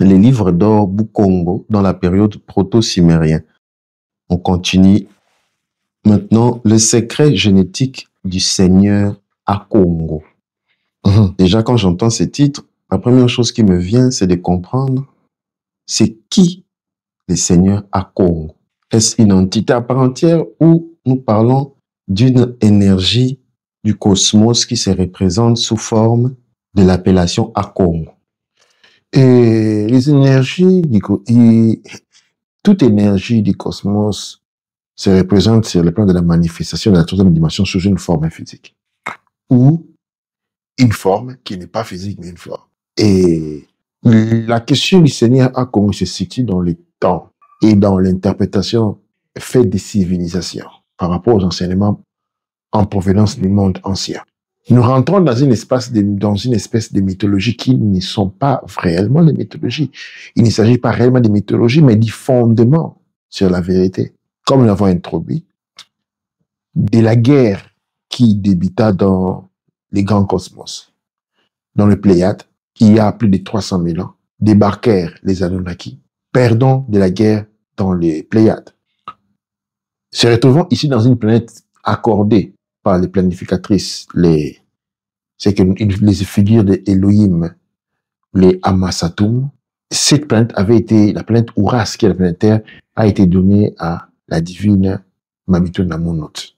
les livres d'or Bukongo dans la période proto-sumérienne. On continue. Maintenant, le secret génétique du Seigneur Akongo. Déjà, quand j'entends ces titres, la première chose qui me vient, c'est de comprendre c'est qui le Seigneur Akongo. Est-ce une entité à part entière ou nous parlons d'une énergie du cosmos qui se représente sous forme de l'appellation Akongo? Et les énergies, toute énergie du cosmos se représente sur le plan de la manifestation de la troisième dimension sous une forme physique. Ou une forme qui n'est pas physique, mais une forme. Et la question du Seigneur Akongo se situe dans le temps et dans l'interprétation faite des civilisations par rapport aux enseignements en provenance du monde ancien. Nous rentrons dans une espèce de mythologie qui ne sont pas réellement des mythologies. Il ne s'agit pas réellement de mythologie, mais du fondement sur la vérité. Comme nous l'avons introduit, de la guerre qui débuta dans les grands cosmos, dans le Pléiade, il y a plus de 300 000 ans, débarquèrent les Anunnaki, perdant de la guerre dans les Pléiades. Se retrouvant ici dans une planète accordée par les planificatrices, les figures de Elohim, les Amasatum. Cette planète avait été, la planète Ouras, qui est la planète Terre, a été donnée à la divine Mamitu Namunut.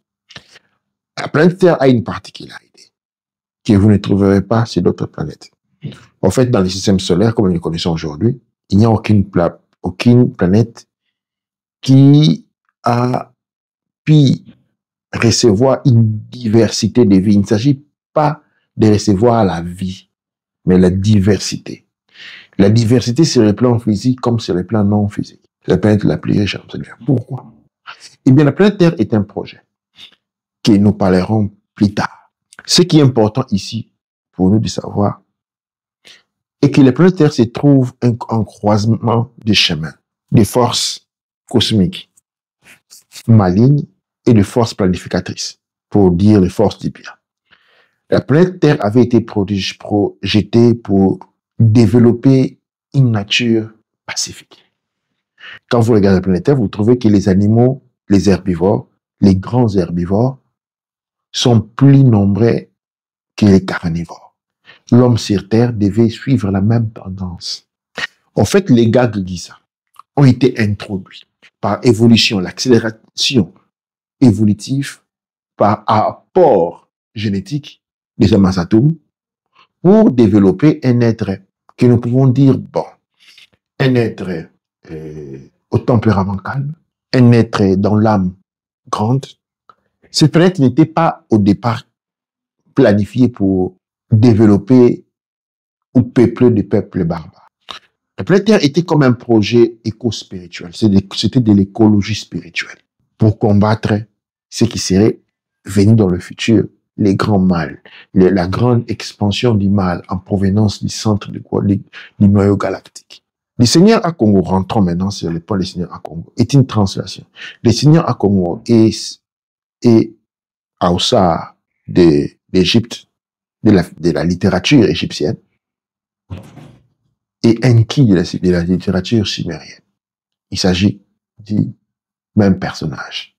La planète Terre a une particularité que vous ne trouverez pas sur d'autres planètes. En fait, dans le système solaire, comme nous le connaissons aujourd'hui, il n'y a aucune planète qui a pu recevoir une diversité de vie. Il ne s'agit pas de recevoir la vie, mais la diversité. La diversité sur le plan physique comme sur le plan non physique. La planète la plus riche, absolument. Pourquoi? Eh bien, la planète Terre est un projet que nous parlerons plus tard. Ce qui est important ici, pour nous de savoir, est que la planète Terre se trouve un croisement de chemins, de forces cosmiques malignes et de forces planificatrices, pour dire les forces du bien. La planète Terre avait été projetée pour développer une nature pacifique. Quand vous regardez la planète Terre, vous trouvez que les animaux, les herbivores, les grands herbivores, sont plus nombreux que les carnivores. L'homme sur Terre devait suivre la même tendance. En fait, les Gagisa ont été introduits par évolution, l'accélération évolutive par apport génétique des Amasatum pour développer un être que nous pouvons dire, bon, un être au tempérament calme, un être dans l'âme grande. Cette planète n'était pas au départ planifiée pour développer ou peupler des peuples barbares. La planète Terre était comme un projet éco-spirituel, c'était de l'écologie spirituelle pour combattre ce qui serait venu dans le futur, les grands mâles, la grande expansion du mal en provenance du centre du noyau galactique. Le Seigneur Akongo, rentrons maintenant sur le point du Seigneur Akongo, est une translation. Le Seigneur Akongo est Aoussa d'Égypte, de la littérature égyptienne, et Enki de la littérature sumérienne. Il s'agit du même personnage.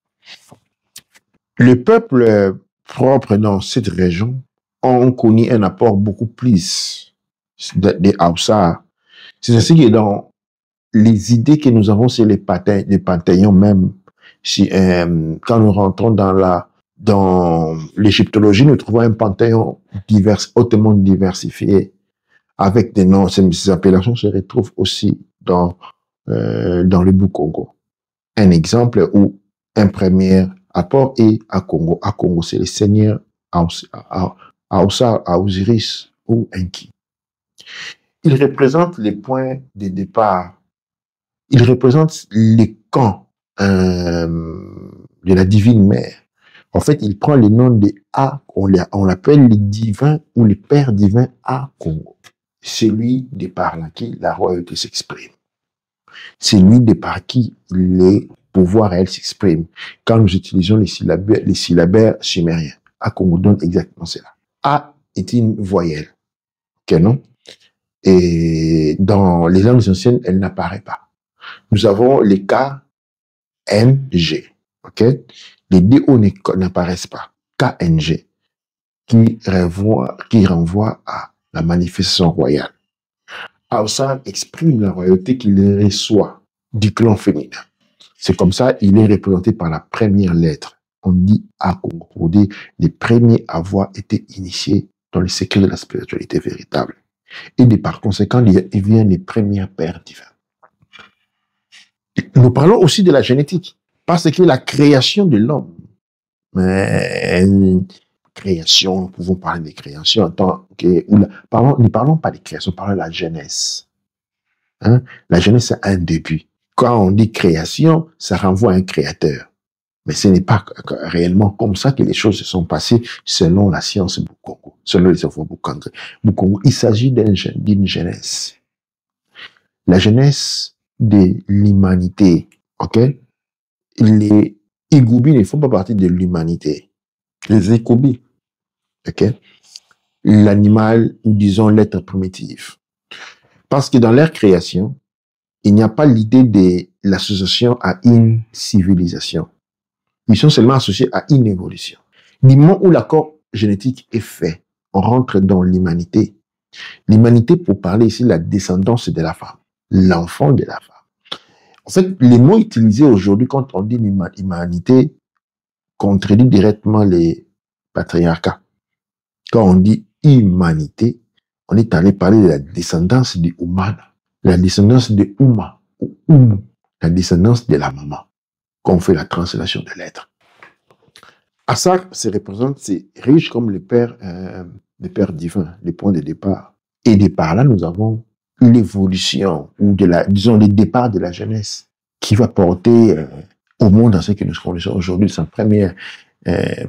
Le peuple propre dans cette région ont connu un apport beaucoup plus de Haoussa. C'est ainsi que dans les idées que nous avons sur les panthéons même, quand nous rentrons dans l'égyptologie, nous trouvons un panthéon hautement diversifié avec des noms. Ces appellations se retrouvent aussi dans le Bukongo. Un exemple où un premier apport est Akongo. Akongo, c'est le seigneur Aoussa, Osiris ou Enki. Il représente les points de départ. Il représente les camps de la divine mère. En fait, il prend le nom de A, on l'appelle le divin ou le père divin Akongo. C'est lui de par qui la royauté s'exprime. C'est lui de par qui les pouvoirs réels s'expriment. Quand nous utilisons les syllabaires sumériens, Akongo donne exactement cela. A est une voyelle. Ok, non? Et dans les langues anciennes, elle n'apparaît pas. Nous avons les KNG. OK? Les DO n'apparaissent pas. KNG, qui renvoie à la manifestation royale. Hausa exprime la royauté qu'il reçoit du clan féminin. C'est comme ça, il est représenté par la première lettre. On dit Akongo. On dit les premiers à avoir été initiés dans le secret de la spiritualité véritable. Et par conséquent, il vient les premiers pères divins. Nous parlons aussi de la génétique. Parce que la création de l'homme, création, nous pouvons parler des créations en tant que, ne parlons pas des créations, parlons de la jeunesse. Hein? La jeunesse, c'est un début. Quand on dit création, ça renvoie à un créateur. Mais ce n'est pas réellement comme ça que les choses se sont passées selon la science Bukongo, selon les enfants Bukongo. Il s'agit d'une jeunesse. La jeunesse de l'humanité, ok? Les Igoubi ne font pas partie de l'humanité. Les Igoubi, ok? L'animal, ou disons l'être primitif. Parce que dans leur création, il n'y a pas l'idée de l'association à une civilisation. Ils sont seulement associés à une évolution. Du moment où l'accord génétique est fait, on rentre dans l'humanité. L'humanité, pour parler ici, la descendance de la femme, l'enfant de la femme. En fait, les mots utilisés aujourd'hui quand on dit l'humanité contredit directement les patriarcats. Quand on dit humanité, on est allé parler de la descendance de Humana, la descendance de Uma, ou Umu, la descendance de la maman, quand on fait la translation de l'être. Assar se représente, c'est riche comme le père divin, les points de départ. Et de par là, nous avons l'évolution, ou disons, le départ de la jeunesse, qui va porter au monde dans ce que nous connaissons aujourd'hui, sa première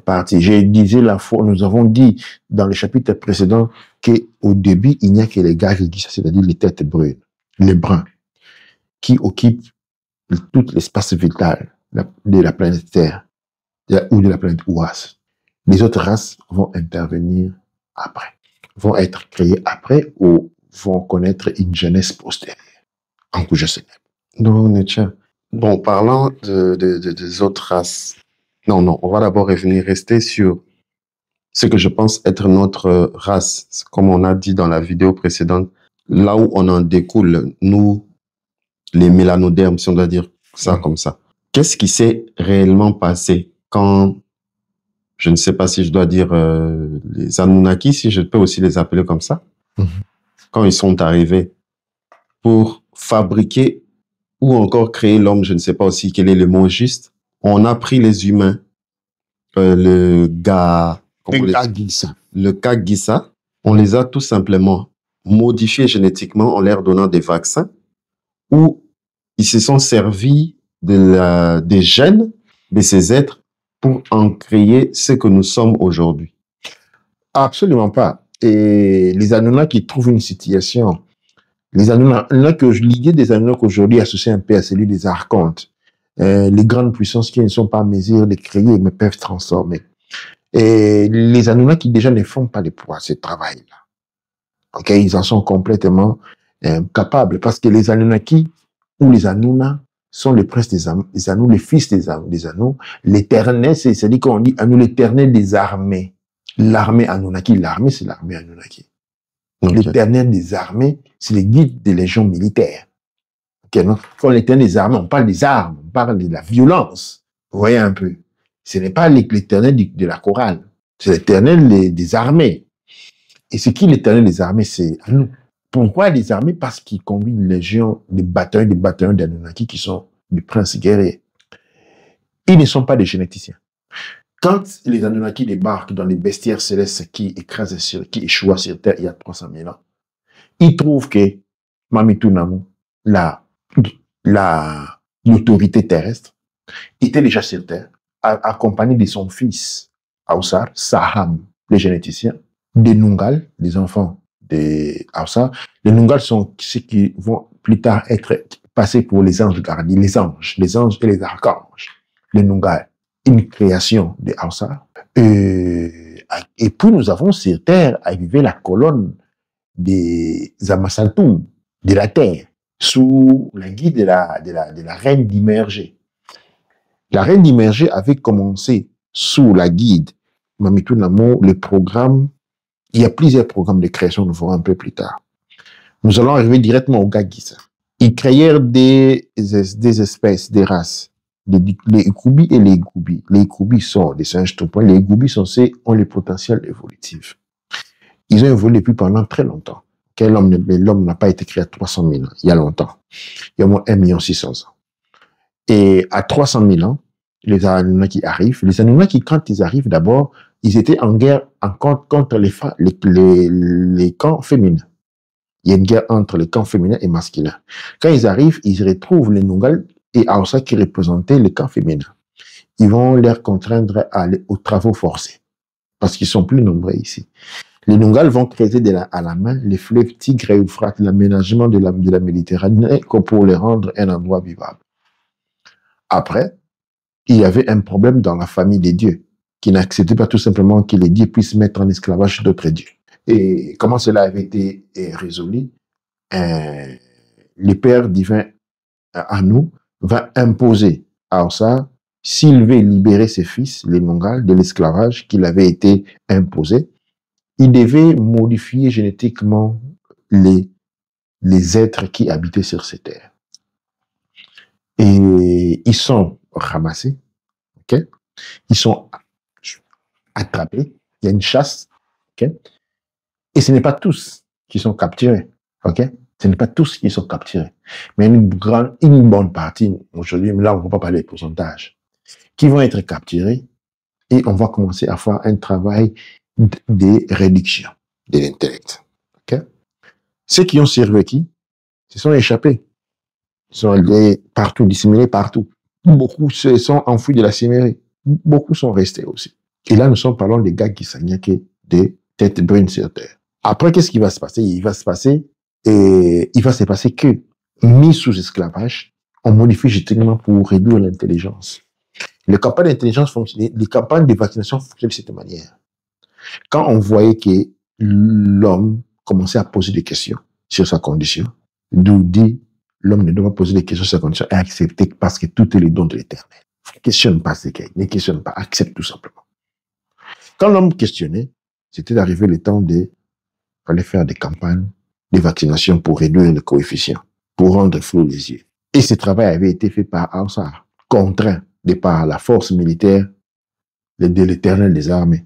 partie. Je disais la fois, nous avons dit dans le chapitre précédent qu'au début, il n'y a que les gars qui disent, c'est-à-dire les têtes brunes, les bruns, qui occupent tout l'espace vital de la planète Terre ou de la planète Ouas. Les autres races vont intervenir après, vont être créées après ou vont connaître une jeunesse postérieure. En coup, je sais. Non, Nietzsche. Bon, parlant des autres races, non, on va d'abord rester sur ce que je pense être notre race. Comme on a dit dans la vidéo précédente, là où on en découle, nous, les mélanodermes, si on doit dire ça comme ça. Qu'est-ce qui s'est réellement passé quand, je ne sais pas si je dois dire les Anunnaki, si je peux aussi les appeler comme ça, quand ils sont arrivés pour fabriquer ou encore créer l'homme, je ne sais pas aussi quel est le mot juste, on a pris les humains, le Kagisa, on les a tout simplement modifiés génétiquement en leur donnant des vaccins, où ils se sont servis des gènes de ces êtres pour en créer ce que nous sommes aujourd'hui. Absolument pas. Et les Anunnaki qui trouvent une situation, l'idée des Anunnaki aujourd'hui associée un peu à celui des archontes, les grandes puissances qui ne sont pas en mesure de créer mais peuvent transformer. Et les Anunnaki déjà ne font pas ce travail-là. Ok, ils en sont complètement capables parce que les Anunnaki ou les Anunna sont les princes des Anous, les fils des Anous. L'éternel, c'est-à-dire qu'on dit Anou, l'éternel des armées. L'armée Anunnaki, l'armée, c'est l'armée Anunnaki. Okay. L'éternel des armées, c'est le guide des légions militaires. Okay, non? Quand l'éternel des armées, on parle des armes, on parle de la violence. Vous voyez un peu. Ce n'est pas l'éternel de la chorale. C'est l'éternel des armées. Et c'est qui l'éternel des armées? C'est Anou. Pourquoi les armées? Parce qu'ils combinent les légions, des bataillons d'Anunnaki qui sont des princes guerriers. Ils ne sont pas des généticiens. Quand les Anunnaki débarquent dans les bestiaires célestes qui échouent sur Terre il y a 300 000 ans, ils trouvent que Mamitu Namu, l'autorité terrestre, était déjà sur Terre, accompagné de son fils, Ausar, Saham, les généticiens, des Nungal, les enfants des Ausar. Les Nungal sont ceux qui vont plus tard être passés pour les anges gardiens, les anges et les archanges, les Nungal. Une création de Ausar. Et puis nous avons sur Terre arrivé la colonne des Amasatum, de la terre, sous la guide de la reine d'Immergé. La reine d'Immergé avait commencé sous la guide Mamitou Namo le programme. Il y a plusieurs programmes de création, nous verrons un peu plus tard. Nous allons arriver directement au Gagisa. Ils créèrent des espèces, des races, les Ikubi et les Igubi. Les Ikubi sont des singes tout point, les Igubi ont les potentiels évolutifs. Ils ont évolué depuis pendant très longtemps. L'homme n'a pas été créé à 300 000 ans, il y a longtemps. Il y a au moins 1 600 000 ans. Et à 300 000 ans, les Anunnaki arrivent. Les Anunnaki, quand ils arrivent, d'abord, ils étaient en guerre contre les camps féminins. Il y a une guerre entre les camps féminins et masculins. Quand ils arrivent, ils retrouvent les Nungal et Aosa qui représentaient les camps féminins. Ils vont les contraindre à aller aux travaux forcés parce qu'ils sont plus nombreux ici. Les Nungal vont creuser à la main les fleuves Tigre et Euphrate, l'aménagement de la Méditerranée pour les rendre un endroit vivable. Après, il y avait un problème dans la famille des dieux qui n'acceptait pas tout simplement que les dieux puissent mettre en esclavage d'autres dieux. Et comment cela avait été résolu? Le Père divin Anu va imposer à Osa, s'il veut libérer ses fils, les Nungal, de l'esclavage qu'il avait été imposé, il devait modifier génétiquement les êtres qui habitaient sur ces terres. Et ils sont ramassés, ok? Ils sont attrapés, il y a une chasse, ok? Et ce n'est pas tous qui sont capturés, ok? Ce n'est pas tous qui sont capturés, mais une bonne partie, aujourd'hui, là on ne va pas parler de pourcentage, qui vont être capturés et on va commencer à faire un travail de réduction de l'intellect, ok? Ceux qui ont survécu se sont échappés. Ils sont allés partout, disséminés partout. Beaucoup se sont enfouis de la Cimérie. Beaucoup sont restés aussi. Et là, nous sommes parlant des gars qui s'agnaquaient des têtes brunes sur terre. Après, qu'est-ce qui va se passer? Il va se passer que, mis sous esclavage, on modifie génétiquement pour réduire l'intelligence. Les campagnes d'intelligence fonctionnent, les campagnes de vaccination fonctionnent de cette manière. Quand on voyait que l'homme commençait à poser des questions sur sa condition, d'où dit l'homme ne doit pas poser des questions sur sa condition et accepter parce que tout est le don de l'éternel. Ne questionne pas ce qu'il y a, ne questionne pas, accepte tout simplement. Quand l'homme questionnait, c'était d'arriver le temps de fallait faire des campagnes de vaccination pour réduire le coefficient, pour rendre flou les yeux. Et ce travail avait été fait par Aoussar, contraint de par la force militaire de l'éternel des armées.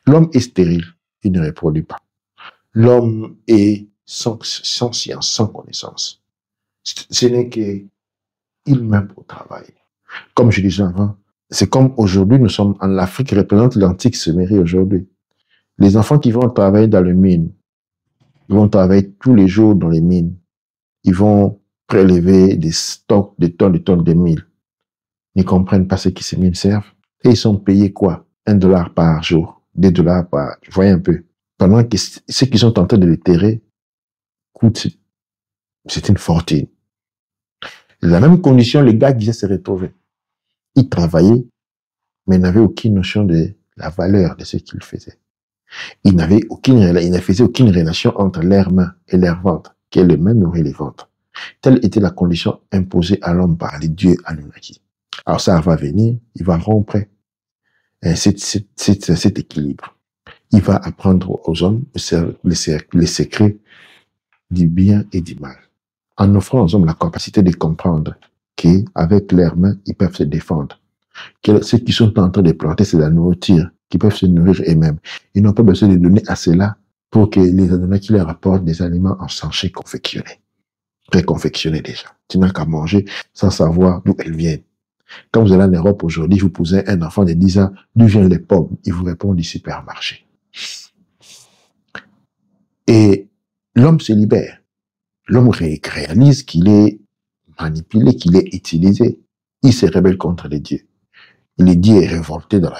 L'homme est stérile, il ne reproduit pas. L'homme est sans science, sans connaissance. Ce n'est qu'il même au travail. Comme je disais avant, c'est comme aujourd'hui, nous sommes en Afrique, qui représente l'antique Sumérie aujourd'hui. Les enfants qui vont travailler dans les mines, ils vont travailler tous les jours dans les mines. Ils vont prélever des stocks de tonnes de mille. Ils ne comprennent pas ce qui ces mines servent. Et ils sont payés quoi? $1 par jour, $2 par... Vous voyez un peu. Pendant que ceux qui sont en train de les terrer coûtent, c'est une fortune. La même condition, les gars qui se retrouvaient. Ils travaillaient, mais n'avaient aucune notion de la valeur de ce qu'ils faisaient. Ils ne faisaient aucune relation entre leurs mains et leur ventre, qui est les mains nourrir les ventres. Telle était la condition imposée à l'homme par les dieux Anunnaki. Alors ça va venir, il va rompre cet équilibre. Il va apprendre aux hommes les secrets du bien et du mal, en offrant aux hommes la capacité de comprendre qu'avec leurs mains, ils peuvent se défendre. Que ceux qui sont en train de planter, c'est la nourriture, qui peuvent se nourrir eux-mêmes. Ils n'ont pas besoin de donner à cela pour que les Anunnaki leur apportent des aliments en sachets confectionnés, préconfectionnés déjà. Tu n'as qu'à manger sans savoir d'où elles viennent. Quand vous allez en Europe aujourd'hui, vous posez un enfant de 10 ans, d'où viennent les pommes? Il vous répond du supermarché. Et l'homme se libère. L'homme réalise qu'il est manipulé, qu'il est utilisé. Il se rebelle contre les dieux. Les dieux est révolté dans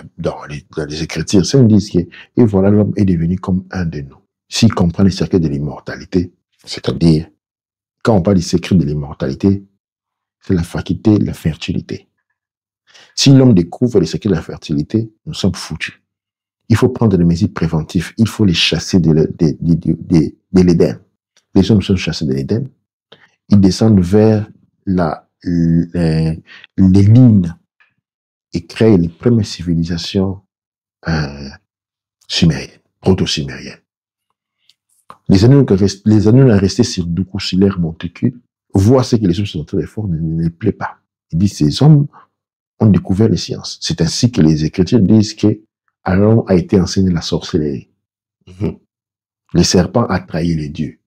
les Écritures. Ils disent que, et voilà, l'homme est devenu comme un de nous. S'il comprend les secrets de l'immortalité, c'est-à-dire, quand on parle des secrets de l'immortalité, c'est la faculté de la fertilité. Si l'homme découvre les secrets de la fertilité, nous sommes foutus. il faut prendre des mesures préventives. Il faut les chasser de l'Éden. Les hommes sont chassés de l'Éden. Ils descendent vers les lignes et créent les premières civilisations sumériennes, proto-sumériennes. Les années restés sur Duku-Siler Montécu voient ce que les hommes sont en train de faire ne les plaît pas. Ils disent ces hommes ont découvert les sciences. C'est ainsi que les Écritures disent que Aaron a été enseigné la sorcellerie. Le serpent a trahi les dieux.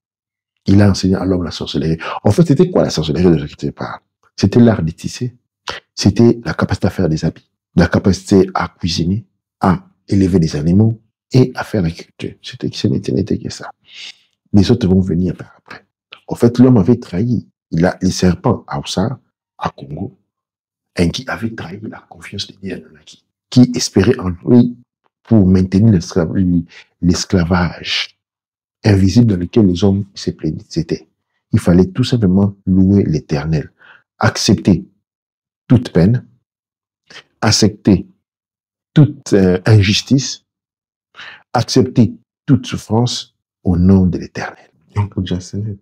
Il a enseigné à l'homme la sorcellerie. En fait, c'était quoi la sorcellerie de laquelle je parle? C'était l'art de tisser. C'était la capacité à faire des habits, la capacité à cuisiner, à élever des animaux et à faire l'agriculture. Ce n'était que ça. Les autres vont venir par après. En fait, l'homme avait trahi. Les serpents à Oussa, à Congo, et qui avait trahi la confiance des dieux qui espérait en lui pour maintenir l'esclavage invisible dans lequel les hommes étaient. Il fallait tout simplement louer l'Éternel, accepter toute peine, accepter toute injustice, accepter toute souffrance au nom de l'Éternel. Oncle Jacenet,